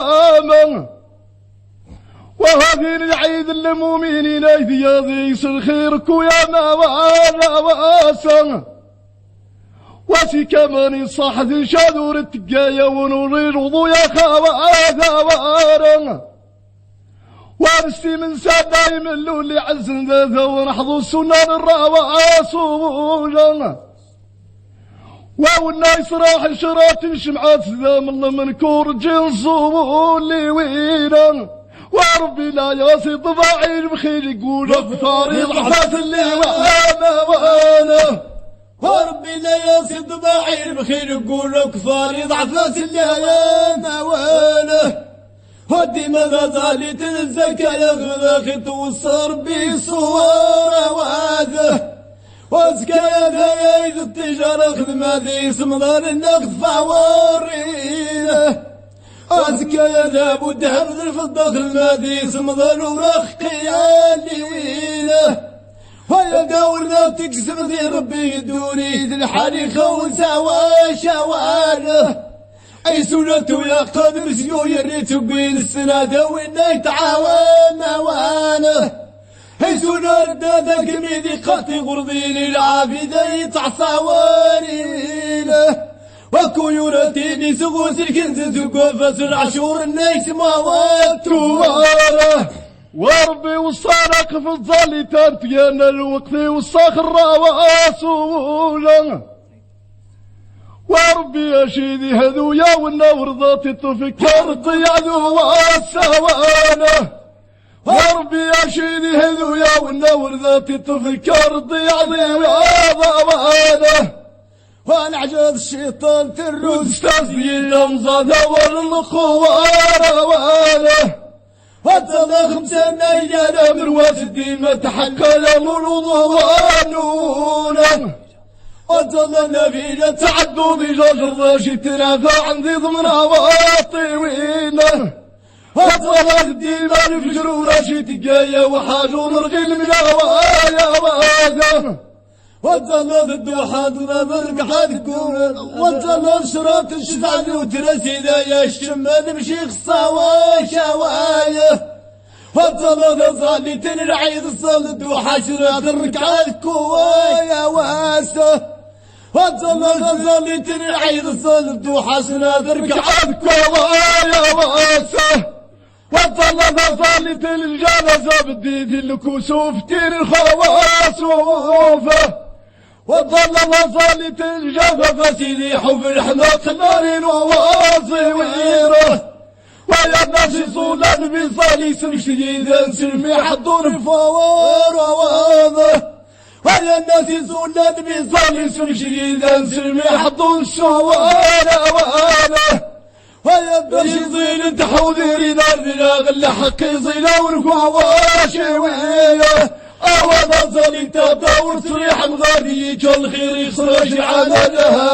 آمن وهذه العيد المؤمنين ايدي ذيس الخيرك ويا ما وانا واسن واسي كمان صح ذي شادور التقايا ونوري رضو يا خواذا وارن وارستي من ساد دايم اللولي عزن ذا ونحظو السنان الرواصولا والناس راح شرات شمعات ذا من منكور جنسو اللي وينا وربي لا ياسي طباعي بخير يقول بثاري ضعفات اللي وانا وربي لا ياسي طباعي بخير يقول كفاري ضعفات اللي وانا ودي ماذا زالت الزكاة يغذى خيط والصار بي صوار واذا وزكاة ذايد التجارة خدمة ذي سمضان النقد فاورينا وزكاة لابد هبذ الفضة خدمة ذي سمضان ورخ قيالي وينا ويا دورنا تقسم ذي ربي يدوني ذي الحالي خوزة وشواله أي سنة يا قدم سيو يريت بين السنة وإنه يتعاون وانا أي سنة ذاك ميدي قاتي غرضيني العافية يتعصى وانينا وكيورتيني سغوس الكنز تقوفس العشور النيس ما واتواله وربي وصانك في الظل تنتينا الوقت والصخر واسولا وربي يا شيدي هذويا والنور ذاتي تفكرت يعدو والسوانه وربي يا شيدي هذويا والنور ذاتي تفكرت يعدو والسوانه وانا عجب الشيطان تروس استاذ مزاد والخوار وانا وطلع خمسة نيجانا مرواز الدين ما تحكى الامر وضوانونا وطلع نبينا تعدوا بجاجر ضاشي تنافى عندي ضمن واطيوينا وطلع الدين ما الفجر وراشي تقايا وحاجو مرغيل من هوايا واذا وطلع الدوحة ضرب حدكم وطلع شراط الشفعل وترسي ذا يا الشمال بشيخ صوا شوايه وطلع ظالي تنرعيد الصلد وحشرات الركعات كوايا واسه وطلع ظالي تنرعيد الصلد وحشرات الركعات كوايا واسه وطلع ظالي تنجالة بالديد الكسوف تين الخواس ووفه وظل ظالت الجفا فسيليح في الحناط نار وواصي ويره ويا الناس صولان بصالي سمشيدا سلمي حضور فوار واضح ويا الناس صولان بصالي سمشيدا سلمي حضور شوار واضح ويا الناس يزيل تحوذيري نار بلا غل حقي زيلا ورفواشي ويره أوضا زالي تدور تريح مغادي كل خير يخرج على لها